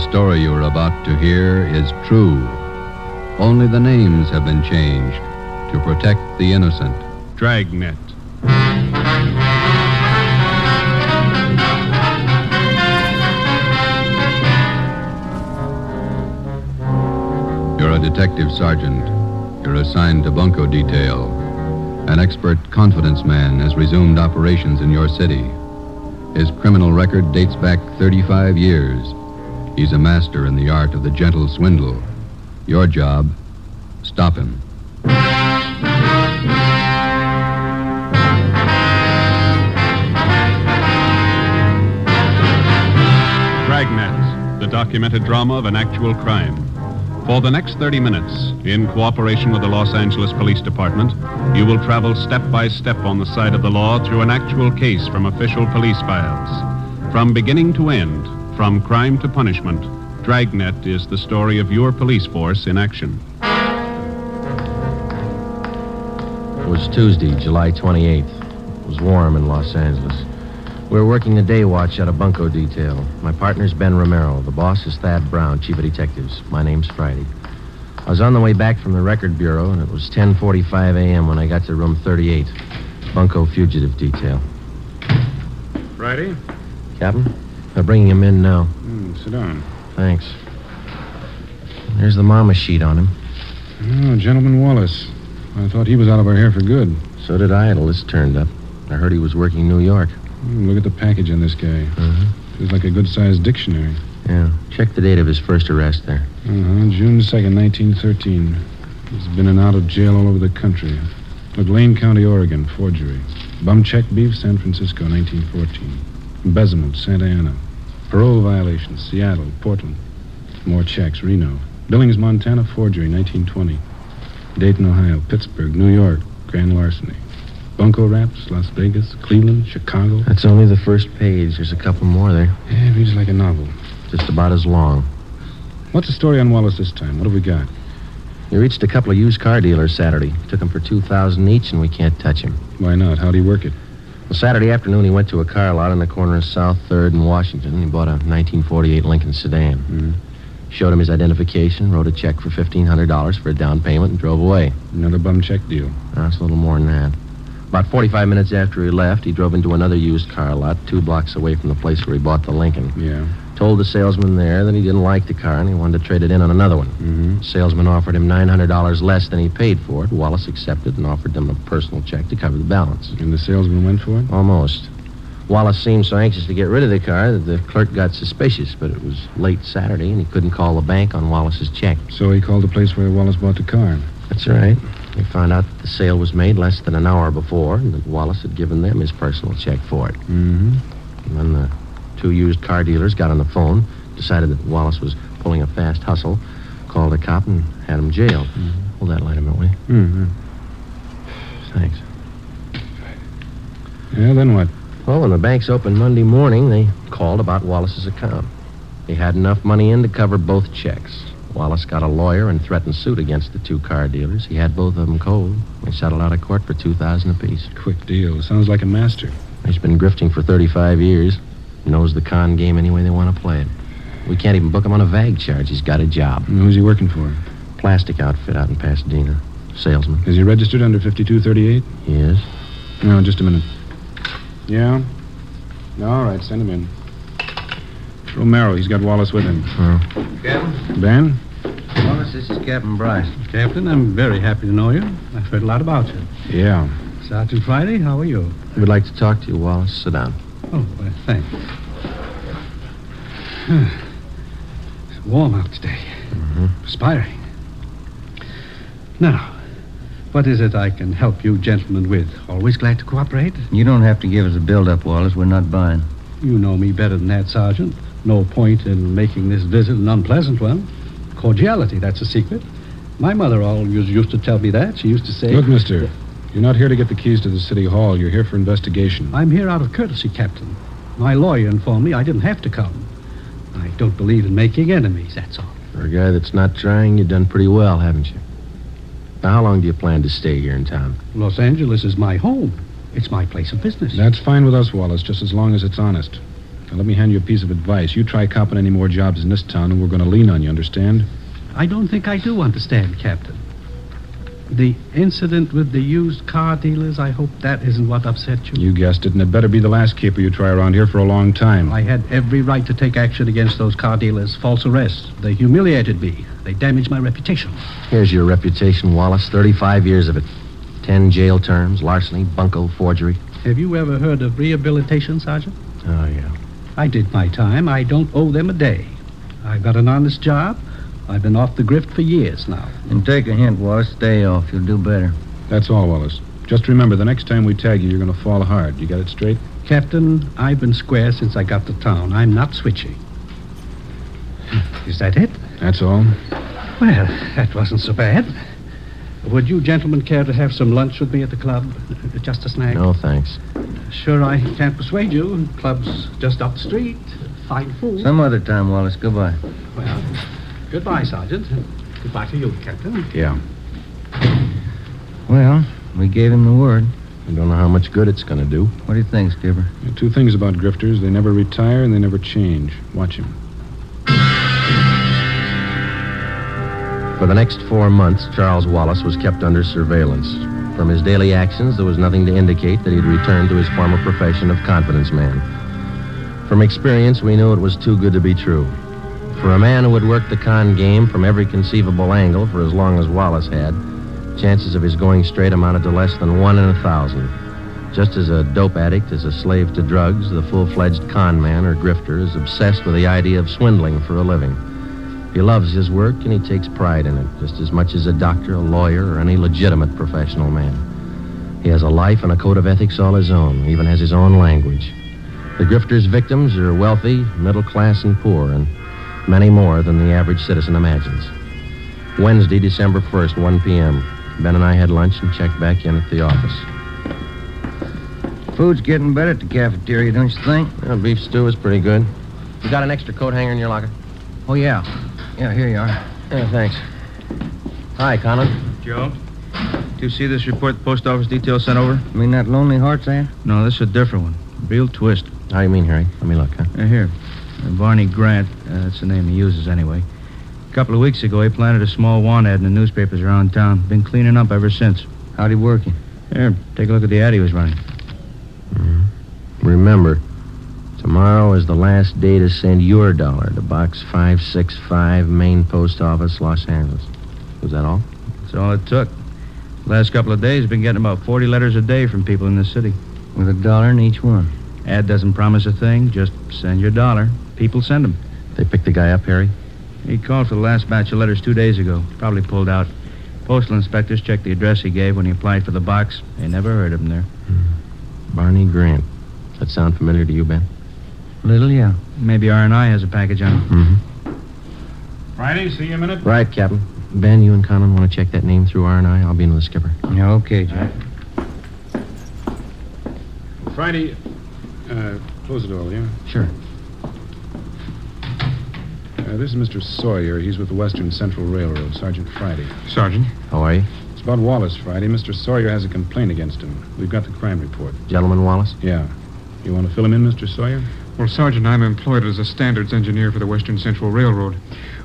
The story you are about to hear is true. Only the names have been changed to protect the innocent. Dragnet. You're a detective sergeant. You're assigned to bunco detail. An expert confidence man has resumed operations in your city. His criminal record dates back 35 years. He's a master in the art of the gentle swindle. Your job, stop him. Dragnet, the documented drama of an actual crime. For the next 30 minutes, in cooperation with the Los Angeles Police Department, you will travel step by step on the side of the law through an actual case from official police files. From beginning to end, from crime to punishment, Dragnet is the story of your police force in action. It was Tuesday, July 28th. It was warm in Los Angeles. We were working the day watch at a bunco detail. My partner's Ben Romero. The boss is Thad Brown, chief of detectives. My name's Friday. I was on the way back from the record bureau, and it was 10:45 a.m. when I got to room 38, bunco fugitive detail. Friday? Captain? They're bringing him in now. Sit down. Thanks. There's the mama sheet on him. Oh, Gentleman Wallace. I thought he was out of our hair for good. So did I till this turned up. I heard he was working New York. Look at the package on this guy. Feels like a good-sized dictionary. Yeah. Check the date of his first arrest there. June 2nd, 1913. He's been in and out of jail all over the country. McLean County, Oregon, forgery. Bum check beef, San Francisco, 1914. Embezzlement, Santa Ana. Parole violations, Seattle, Portland. More checks, Reno. Billings, Montana, forgery, 1920. Dayton, Ohio, Pittsburgh, New York, grand larceny. Bunco Raps, Las Vegas, Cleveland, Chicago. That's only the first page. There's a couple more there. Yeah, it reads like a novel. Just about as long. What's the story on Wallace this time? What have we got? He reached a couple of used car dealers Saturday. Took them for $2,000 each, and we can't touch him. Why not? How'd he work it? Well, Saturday afternoon, he went to a car lot on the corner of South 3rd and Washington, and he bought a 1948 Lincoln sedan. Showed him his identification, wrote a check for $1,500 for a down payment, and drove away. Another bum check deal. That's a little more than that. About 45 minutes after he left, he drove into another used car lot 2 blocks away from the place where he bought the Lincoln. Yeah. Told the salesman there that he didn't like the car and he wanted to trade it in on another one. The salesman offered him $900 less than he paid for it. Wallace accepted and offered him a personal check to cover the balance. And the salesman went for it? Almost. Wallace seemed so anxious to get rid of the car that the clerk got suspicious, but it was late Saturday and he couldn't call the bank on Wallace's check. So he called the place where Wallace bought the car. That's right. They found out that the sale was made less than an hour before and that Wallace had given them his personal check for it. And then the 2 used car dealers got on the phone, decided that Wallace was pulling a fast hustle, called a cop, and had him jailed. Hold that light a minute, will you? Thanks. Yeah, then what? Well, when the banks opened Monday morning, they called about Wallace's account. He had enough money in to cover both checks. Wallace got a lawyer and threatened suit against the 2 car dealers. He had both of them cold. They settled out of court for $2,000 apiece. Quick deal. Sounds like a master. He's been grifting for 35 years. Knows the con game any way they want to play it. We can't even book him on a VAG charge. He's got a job. And who's he working for? Plastic outfit out in Pasadena. Salesman. Is he registered under 5238? He is. No, just a minute. Yeah? All right, send him in. Romero, he's got Wallace with him. Captain? Ben? Wallace, this is Captain Bryce. Captain, I'm very happy to know you. I've heard a lot about you. Yeah. Sergeant Friday, how are you? We'd like to talk to you, Wallace. Sit down. Oh, well, thanks. It's warm out today. Perspiring. Now, what is it I can help you gentlemen with? Always glad to cooperate. You don't have to give us a build-up, Wallace. We're not buying. You know me better than that, Sergeant. No point in making this visit an unpleasant one. Cordiality, that's a secret. My mother always used to tell me that. She used to say... Look, mister, you're not here to get the keys to the city hall. You're here for investigation. I'm here out of courtesy, Captain. My lawyer informed me I didn't have to come. I don't believe in making enemies, that's all. For a guy that's not trying, you've done pretty well, haven't you? Now, how long do you plan to stay here in town? Los Angeles is my home. It's my place of business. That's fine with us, Wallace, just as long as it's honest. Now, let me hand you a piece of advice. You try copping any more jobs in this town, and we're going to lean on you, understand? I don't think I do understand, Captain. The incident with the used car dealers, I hope that isn't what upset you. You guessed it, and it better be the last caper you try around here for a long time. I had every right to take action against those car dealers. False arrest. They humiliated me. They damaged my reputation. Here's your reputation, Wallace. 35 years of it. 10 jail terms, larceny, bunco, forgery. Have you ever heard of rehabilitation, Sergeant? Oh, yeah. I did my time. I don't owe them a day. I've got an honest job. I've been off the grift for years now. And take a hint, Wallace. Stay off. You'll do better. That's all, Wallace. Just remember, the next time we tag you, you're going to fall hard. You got it straight? Captain, I've been square since I got to town. I'm not switching. Is that it? That's all. Well, that wasn't so bad. Would you gentlemen care to have some lunch with me at the club? Just a snack? No, thanks. Sure, I can't persuade you. Club's just up the street. Fine food. Some other time, Wallace. Goodbye. Well, goodbye, Sergeant. Goodbye to you, Captain. Yeah. Well, we gave him the word. I don't know how much good it's going to do. What do you think, Skipper? There are two things about grifters. They never retire and they never change. Watch him. For the next 4 months, Charles Wallace was kept under surveillance. From his daily actions, there was nothing to indicate that he'd returned to his former profession of confidence man. From experience, we knew it was too good to be true. For a man who had worked the con game from every conceivable angle for as long as Wallace had, chances of his going straight amounted to less than 1 in 1,000. Just as a dope addict is a slave to drugs, the full-fledged con man or grifter is obsessed with the idea of swindling for a living. He loves his work and he takes pride in it, just as much as a doctor, a lawyer, or any legitimate professional man. He has a life and a code of ethics all his own, even has his own language. The grifter's victims are wealthy, middle class, and poor, and many more than the average citizen imagines. Wednesday, December 1st, 1 p.m. Ben and I had lunch and checked back in at the office. Food's getting better at the cafeteria, don't you think? Well, beef stew is pretty good. You got an extra coat hanger in your locker? Oh, yeah. Yeah, here you are. Yeah, thanks. Hi, Conlon. Joe, do you see this report the post office detail sent over? You mean that Lonely Hearts ad? No, this is a different one. Real twist. How do you mean, Harry? Let me look, huh? Here. Barney Grant, that's the name he uses anyway. A couple of weeks ago, he planted a small want ad in the newspapers around town. Been cleaning up ever since. How'd he work you? Here, take a look at the ad he was running. Remember, tomorrow is the last day to send your dollar to Box 565, Main Post Office, Los Angeles. Was that all? That's all it took. Last couple of days, been getting about 40 letters a day from people in the city. With $1 in each one. Ad doesn't promise a thing. Just send your dollar. People send them. They picked the guy up, Harry? He called for the last batch of letters 2 days ago. Probably pulled out. Postal inspectors checked the address he gave when he applied for the box. They never heard of him there. Barney Grant. That sound familiar to you, Ben? Little, yeah. Maybe R&I has a package on him. Friday, see you a minute. Right, Captain. Ben, you and Conlon want to check that name through R&I? I'll be in with the skipper. Yeah, okay, Jack. Friday, close the door, will you? Sure. This is Mr. Sawyer. He's with the Western Central Railroad, Sergeant Friday. Sergeant. How are you? It's about Wallace, Friday. Mr. Sawyer has a complaint against him. We've got the crime report. Gentleman Wallace? Yeah. You want to fill him in, Mr. Sawyer? Well, Sergeant, I'm employed as a standards engineer for the Western Central Railroad.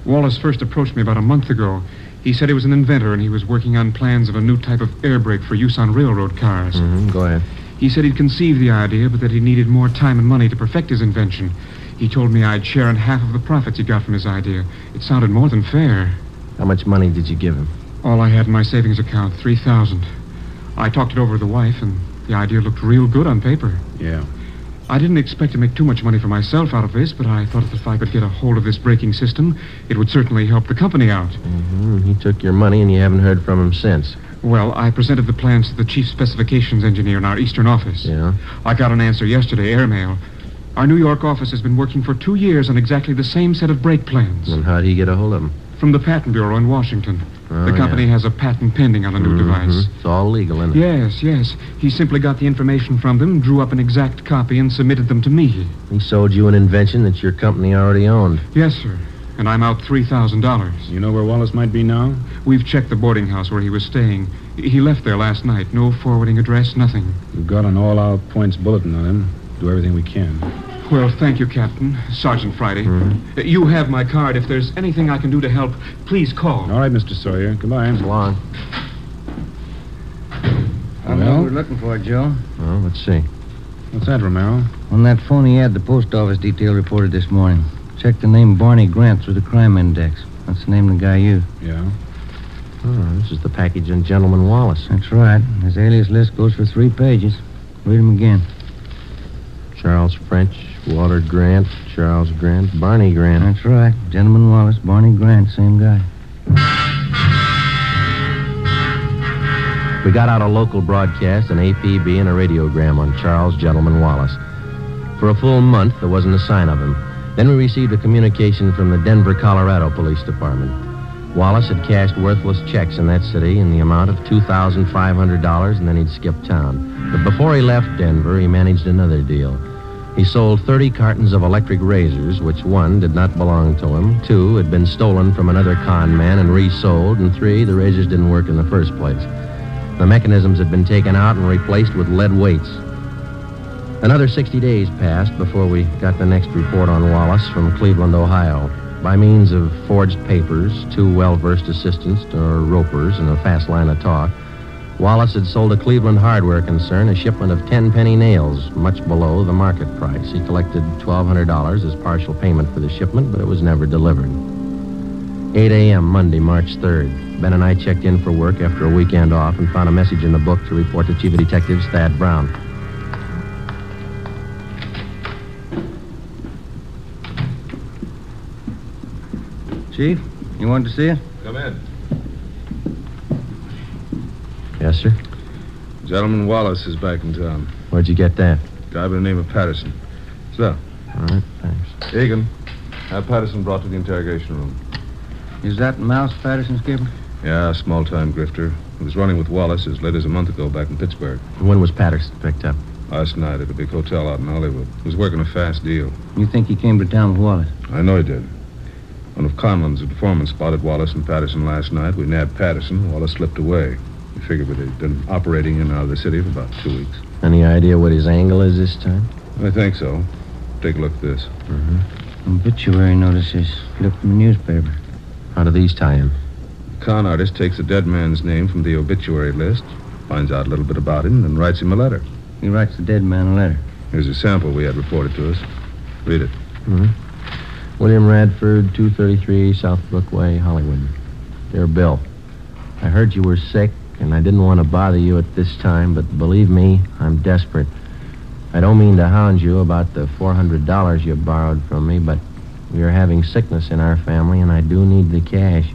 Wallace first approached me about a month ago. He said he was an inventor and he was working on plans of a new type of air brake for use on railroad cars. Go ahead. He said he'd conceived the idea, but that he needed more time and money to perfect his invention. He told me I'd share in half of the profits he got from his idea. It sounded more than fair. How much money did you give him? All I had in my savings account, $3,000. I talked it over with the wife, and the idea looked real good on paper. Yeah. I didn't expect to make too much money for myself out of this, but I thought that if I could get a hold of this braking system, it would certainly help the company out. He took your money and you haven't heard from him since. Well, I presented the plans to the chief specifications engineer in our eastern office. Yeah? I got an answer yesterday, airmail. Our New York office has been working for 2 years on exactly the same set of brake plans. And how'd he get a hold of them? From the Patent Bureau in Washington. Oh, the company has a patent pending on the new device. It's all legal, isn't it? Yes. He simply got the information from them, drew up an exact copy, and submitted them to me. He sold you an invention that your company already owned. Yes, sir. And I'm out $3,000. You know where Wallace might be now? We've checked the boarding house where he was staying. He left there last night. No forwarding address, nothing. We've got an all-out points bulletin on him. Do everything we can. Well, thank you, Captain. Sergeant Friday. You have my card. If there's anything I can do to help, please call. All right, Mr. Sawyer. Goodbye. So long. I know Well? what we're looking for, Joe. Well, let's see. What's that, Romero? On that phony ad the post office detail reported this morning. Check the name Barney Grant through the crime index. That's the name of the guy used. Yeah. Oh, this is the package on Gentleman Wallace. That's right. His alias list goes for 3 pages. Read him again. Charles French, Walter Grant, Charles Grant, Barney Grant. That's right. Gentleman Wallace, Barney Grant, same guy. We got out a local broadcast, an APB, and a radiogram on Charles Gentleman Wallace. For a full month, there wasn't a sign of him. Then we received a communication from the Denver, Colorado Police Department. Wallace had cashed worthless checks in that city in the amount of $2,500, and then he'd skipped town. But before he left Denver, he managed another deal. He sold 30 cartons of electric razors, which 1, did not belong to him, 2, had been stolen from another con man and resold, and 3, the razors didn't work in the first place. The mechanisms had been taken out and replaced with lead weights. Another 60 days passed before we got the next report on Wallace from Cleveland, Ohio. By means of forged papers, 2 well-versed assistants, or ropers, and a fast line of talk, Wallace had sold a Cleveland hardware concern a shipment of 10-penny nails, much below the market price. He collected $1,200 as partial payment for the shipment, but it was never delivered. 8 a.m. Monday, March 3rd. Ben and I checked in for work after a weekend off and found a message in the book to report to Chief of Detectives Thad Brown. Chief, you wanted to see it? Come in. Yes, sir? Gentleman Wallace is back in town. Where'd you get that? Guy by the name of Patterson. So, All right, thanks. Egan, have Patterson brought to the interrogation room. Is that Mouse Patterson, Skipper? Yeah, small-time grifter. He was running with Wallace as late as a month ago back in Pittsburgh. When was Patterson picked up? Last night at a big hotel out in Hollywood. He was working a fast deal. You think he came to town with Wallace? I know he did. One of Conlon's informants spotted Wallace and Patterson last night. We nabbed Patterson. Wallace slipped away. We figured they'd been operating in and out of the city for about 2 weeks. Any idea what his angle is this time? I think so. Take a look at this. Obituary notices. Flipped from the newspaper. How do these tie in? The con artist takes a dead man's name from the obituary list, finds out a little bit about him, and writes him a letter. He writes the dead man a letter. Here's a sample we had reported to us. Read it. William Radford, 233 South Brookway, Hollywood. Dear Bill, I heard you were sick, and I didn't want to bother you at this time, but believe me, I'm desperate. I don't mean to hound you about the $400 you borrowed from me, but we are having sickness in our family, and I do need the cash.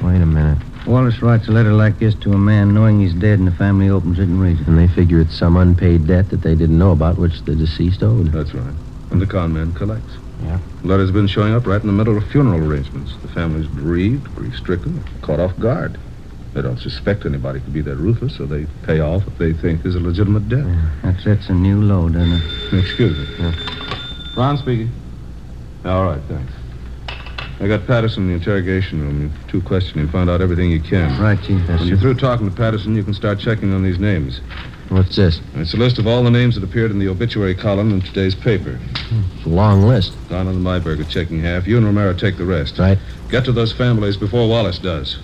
Wait a minute. Wallace writes a letter like this to a man knowing he's dead, and the family opens it and reads it. And they figure it's some unpaid debt that they didn't know about, which the deceased owed. That's right. And the con man collects. Yeah. Letters been showing up right in the middle of funeral arrangements. The family's bereaved, grief-stricken, caught off guard. They don't suspect anybody could be their Rufus, so they pay off what they think is a legitimate debt. That sets a new low, doesn't it? Excuse me. Ron speaking. All right, thanks. I got Patterson in the interrogation room. You 2 questioning, find out everything you can. Right, Chief. When you're through talking to Patterson, you can start checking on these names. What's this? It's a list of all the names that appeared in the obituary column in today's paper. It's a long list. Don and Myberg are checking half. You and Romero take the rest. Right. Get to those families before Wallace does.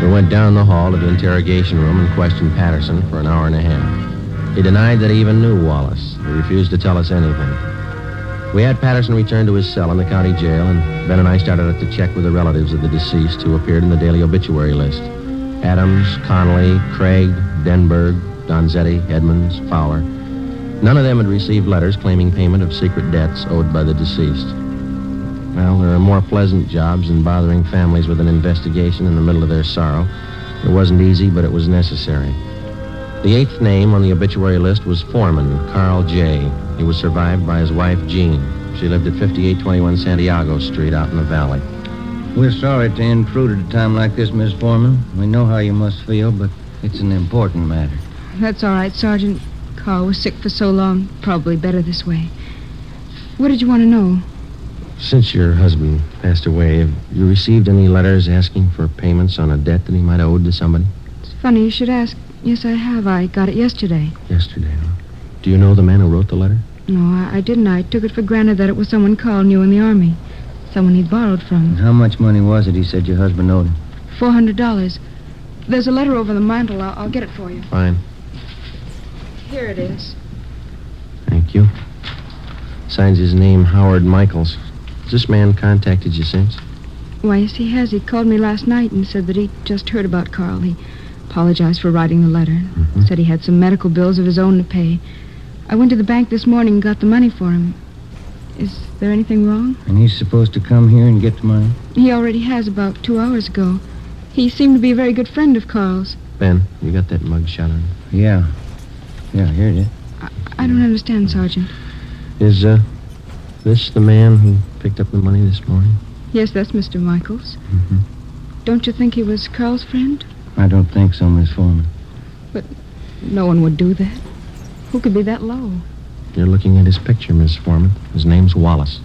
We went down the hall to the interrogation room and questioned Patterson for an hour and a half. He denied that he even knew Wallace. He refused to tell us anything. We had Patterson returned to his cell in the county jail, and Ben and I started out to check with the relatives of the deceased who appeared in the daily obituary list. Adams, Connolly, Craig, Denberg, Donzetti, Edmonds, Fowler. None of them had received letters claiming payment of secret debts owed by the deceased. Well, there are more pleasant jobs than bothering families with an investigation in the middle of their sorrow. It wasn't easy, but it was necessary. The 8th name on the obituary list was Foreman, Carl J. He was survived by his wife, Jean. She lived at 5821 Santiago Street out in the valley. We're sorry to intrude at a time like this, Miss Foreman. We know how you must feel, but it's an important matter. That's all right, Sergeant. Carl was sick for so long. Probably better this way. What did you want to know? Since your husband passed away, have you received any letters asking for payments on a debt that he might have owed to somebody? It's funny you should ask. Yes, I have. I got it yesterday. Yesterday, huh? Do you know the man who wrote the letter? No, I didn't. I took it for granted that it was someone Carl knew in the Army. Someone he'd borrowed from. How much money was it he said your husband owed him? $400. There's a letter over the mantel. I'll get it for you. Fine. Here it is. Thank you. Signs his name Howard Michaels. Has this man contacted you since? Why, yes, he has. He called me last night and said that he'd just heard about Carl. He apologized for writing the letter. Said he had some medical bills of his own to pay. I went to the bank this morning and got the money for him. Is there anything wrong? And he's supposed to come here and get the money? He already has about 2 hours ago. He seemed to be a very good friend of Carl's. Ben, you got that mug shot on? Yeah. Yeah, here it is. I don't understand, Sergeant. Is, this the man who picked up the money this morning? Yes, that's Mr. Michaels. Don't you think he was Carl's friend? I don't think so, Miss Foreman. But no one would do that. Who could be that low? You're looking at his picture, Miss Foreman. His name's Wallace.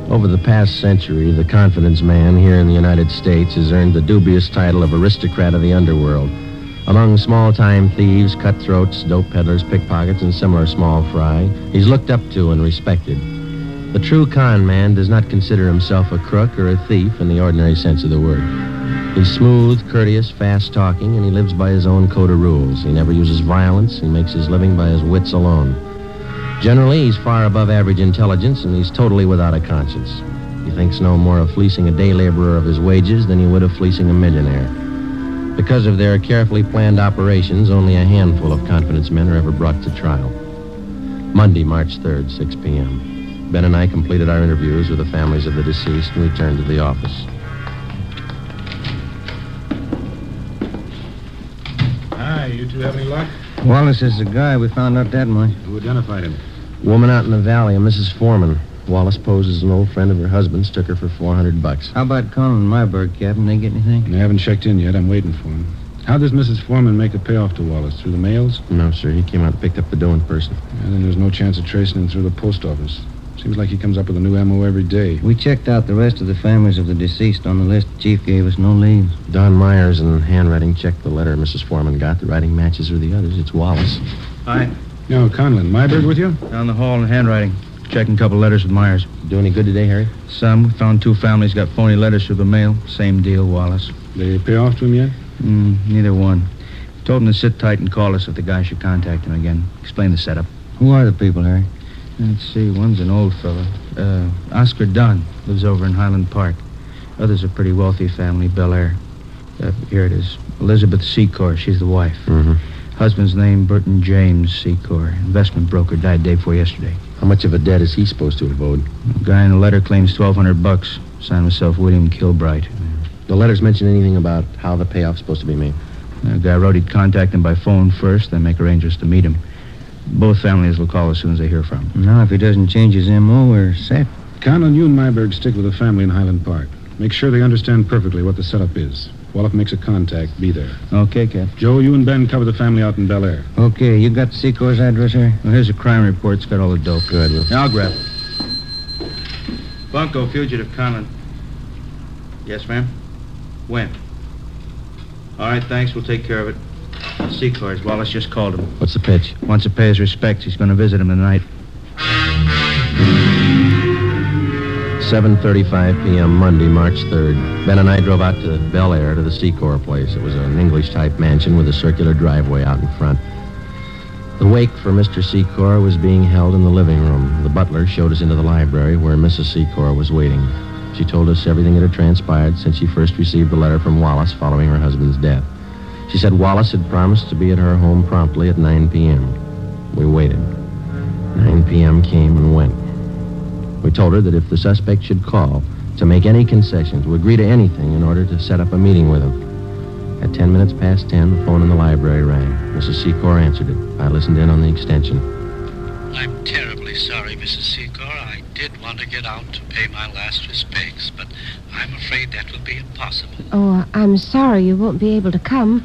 Over the past century, the confidence man here in the United States has earned the dubious title of aristocrat of the underworld. Among small-time thieves, cutthroats, dope peddlers, pickpockets, and similar small fry, he's looked up to and respected. The true con man does not consider himself a crook or a thief in the ordinary sense of the word. He's smooth, courteous, fast-talking, and he lives by his own code of rules. He never uses violence. He makes his living by his wits alone. Generally, he's far above average intelligence, and he's totally without a conscience. He thinks no more of fleecing a day laborer of his wages than he would of fleecing a millionaire. Because of their carefully planned operations, only a handful of confidence men are ever brought to trial. Monday, March 3rd, 6 p.m. Ben and I completed our interviews with the families of the deceased and returned to the office. Hi, you two have any luck? Wallace is the guy. We found out that much. Who identified him? Woman out in the valley, a Mrs. Foreman. Wallace posed as an old friend of her husband's, took her for $400. How about Colin and Myberg, Captain? They get anything? They haven't checked in yet. I'm waiting for him. How does Mrs. Foreman make the payoff to Wallace? Through the mails? No, sir. He came out and picked up the dough in person. Yeah, then there's no chance of tracing him through the post office. Seems like he comes up with a new MO every day. We checked out the rest of the families of the deceased on the list the chief gave us. No leads. Don Myers in handwriting checked the letter Mrs. Foreman got. The writing matches with the others. It's Wallace. Hi. No, Conlon. Myberg with you? Down the hall in handwriting. Checking a couple letters with Myers. Do any good today, Harry? Some. We found 2 families got phony letters through the mail. Same deal, Wallace. They pay off to him yet? Neither one. Told him to sit tight and call us if the guy should contact him again. Explain the setup. Who are the people, Harry? Let's see. One's an old fella. Oscar Dunn. Lives over in Highland Park. Other's a pretty wealthy family, Bel Air. Here it is. Elizabeth Secor. She's the wife. Husband's name, Burton James Secor. Investment broker. Died day before yesterday. How much of a debt is he supposed to have owed? The guy in the letter claims $1,200. Signed himself William Kilbright. The letters mention anything about how the payoff's supposed to be made? The guy wrote he'd contact him by phone first, then make arrangements to meet him. Both families will call as soon as they hear from him. Now, if he doesn't change his M.O., we're set. Conlon, you and Myberg stick with the family in Highland Park. Make sure they understand perfectly what the setup is. Wallach makes a contact. Be there. Okay, Cap. Joe, you and Ben cover the family out in Bel Air. Okay, you got the Secor's address, Harry? Well, here's a crime report. It's got all the dope. Good. Now I'll grab it. Bunko, fugitive, Conlon. Yes, ma'am? When? All right, thanks. We'll take care of it. Secors. Wallace just called him. What's the pitch? Wants to pay his respects. He's going to visit him tonight. 7:35 p.m. Monday, March 3rd. Ben and I drove out to Bel Air to the Secor place. It was an English-type mansion with a circular driveway out in front. The wake for Mr. Secor was being held in the living room. The butler showed us into the library where Mrs. Secor was waiting. She told us everything that had transpired since she first received the letter from Wallace following her husband's death. She said Wallace had promised to be at her home promptly at 9 p.m. We waited. 9 p.m. came and went. We told her that if the suspect should call, to make any concession, to agree to anything in order to set up a meeting with him. At 10 minutes past 10, the phone in the library rang. Mrs. Secor answered it. I listened in on the extension. I'm terribly sorry, Mrs. Secor. I did want to get out to pay my last respects, but I'm afraid that will be impossible. Oh, I'm sorry you won't be able to come.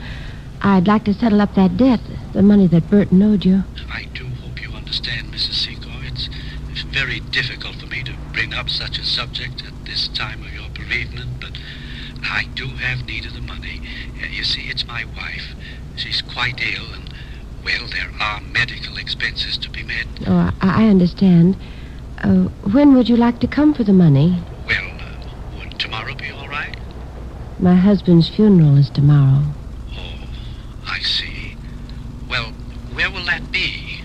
I'd like to settle up that debt, the money that Burton owed you. I do hope you understand, Mrs. Secor. It's very difficult for me to bring up such a subject at this time of your bereavement, but I do have need of the money. You see, it's my wife. She's quite ill, and, well, there are medical expenses to be met. Oh, I understand. When would you like to come for the money? Well, would tomorrow be all right? My husband's funeral is tomorrow. Oh, I see. Well, where will that be?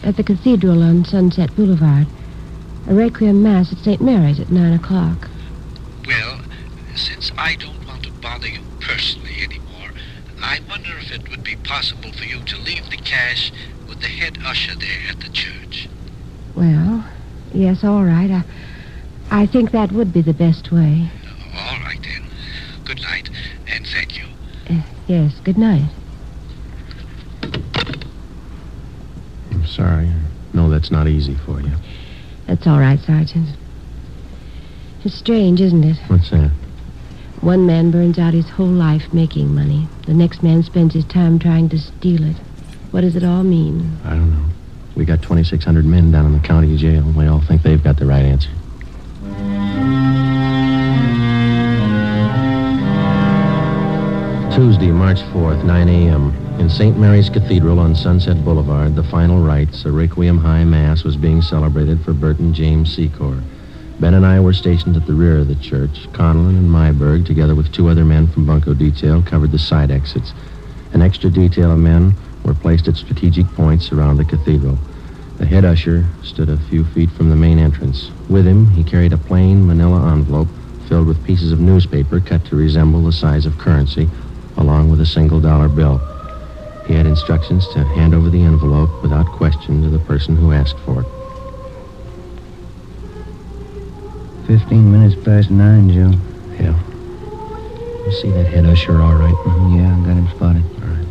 At the cathedral on Sunset Boulevard. A requiem mass at St. Mary's at 9 o'clock. Well, since I don't want to bother you personally anymore, I wonder if it would be possible for you to leave the cash with the head usher there at the church. Well, yes, all right. I think that would be the best way. All right, then. Good night, and thank you. Yes, good night. I'm sorry. I know that's not easy for you. That's all right, Sergeant. It's strange, isn't it? What's that? One man burns out his whole life making money. The next man spends his time trying to steal it. What does it all mean? I don't know. We got 2,600 men down in the county jail. They all think they've got the right answer. Tuesday, March 4th, 9 a.m. In St. Mary's Cathedral on Sunset Boulevard, the final rites, a Requiem High Mass, was being celebrated for Burton James Secor. Ben and I were stationed at the rear of the church. Conlon and Myberg, together with 2 other men from Bunco Detail, covered the side exits. An extra detail of men were placed at strategic points around the cathedral. The head usher stood a few feet from the main entrance. With him, he carried a plain manila envelope filled with pieces of newspaper cut to resemble the size of currency, along with a single dollar bill. He had instructions to hand over the envelope without question to the person who asked for it. 15 minutes past 9, Joe. Yeah. You see that head usher all right? Yeah, I got him spotted. All right.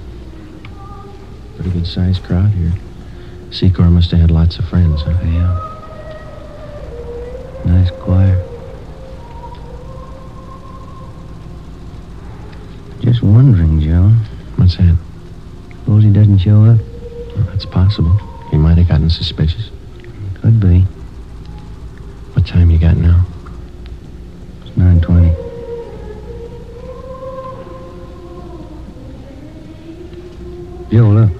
Pretty good-sized crowd here. Secor must have had lots of friends, huh? Yeah. Nice choir. Just wondering, Joe. What's that? Suppose he doesn't show up? Well, that's possible. He might have gotten suspicious. Could be. What time you got now? It's 9:20. Joe, look.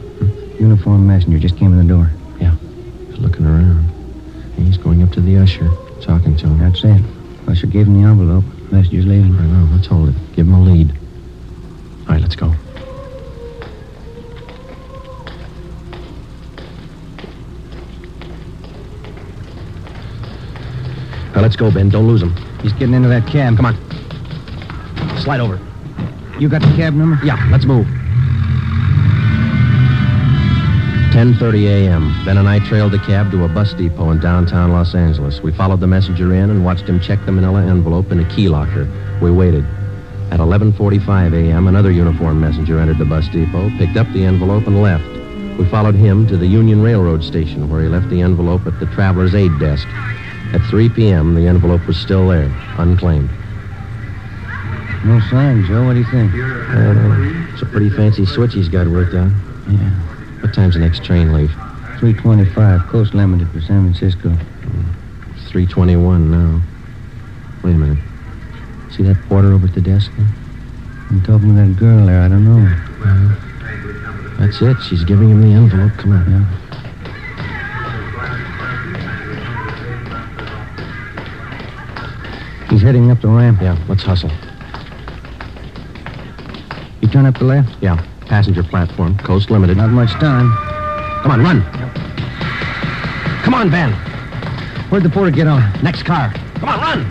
Uniformed messenger just came in the door. Yeah. He's looking around. He's going up to the usher, talking to him. That's it. Usher gave him the envelope. Messenger's leaving. I know. Let's hold it. Give him a lead. All right, let's go. Now, let's go, Ben. Don't lose him. He's getting into that cab. Come on. Slide over. You got the cab number? Yeah, let's move. 10:30 a.m. Ben and I trailed the cab to a bus depot in downtown Los Angeles. We followed the messenger in and watched him check the manila envelope in a key locker. We waited. At 11:45 a.m., another uniformed messenger entered the bus depot, picked up the envelope, and left. We followed him to the Union Railroad station, where he left the envelope at the traveler's aid desk. At 3 p.m., the envelope was still there, unclaimed. No sign, Joe. What do you think? It's a pretty fancy switch he's got worked out. Yeah. What time's the next train leave? 3:25. Coast Limited for San Francisco. It's 3:21 now. Wait a minute. See that porter over at the desk there? I'm talking to that girl there. I don't know. That's it. She's giving him the envelope. Come on. Yeah. He's heading up the ramp. Yeah, let's hustle. You turn up the left? Yeah, passenger platform, Coast Limited. Not much time. Come on, run. Come on, Ben. Where'd the porter get on? Next car. Come on, run.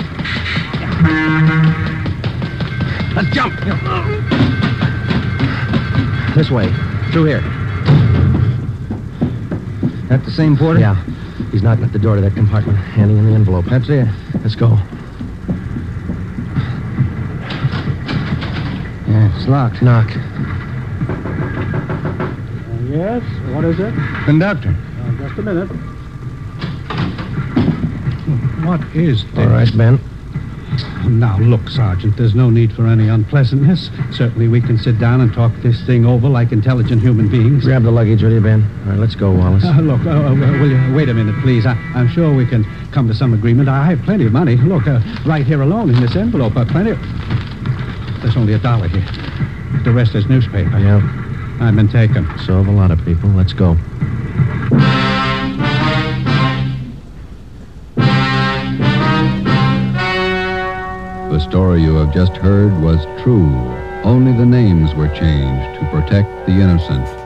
Let's jump. This way. Through here. That the same porter? Yeah. He's knocking at the door to that compartment, handing him the envelope. That's it. Let's go. Yeah, it's locked. Knock. Yes? What is it? Conductor. Just a minute. What is this? All right, Ben. Now, look, Sergeant, there's no need for any unpleasantness. Certainly we can sit down and talk this thing over like intelligent human beings. Grab the luggage, will you, Ben? All right, let's go, Wallace. Look, will you wait a minute, please? I'm sure we can come to some agreement. I have plenty of money. Look, right here alone in this envelope, plenty of... There's only $1 here. The rest is newspaper. Yeah. I've been taken. So have a lot of people. Let's go. The story you have just heard was true. Only the names were changed to protect the innocent.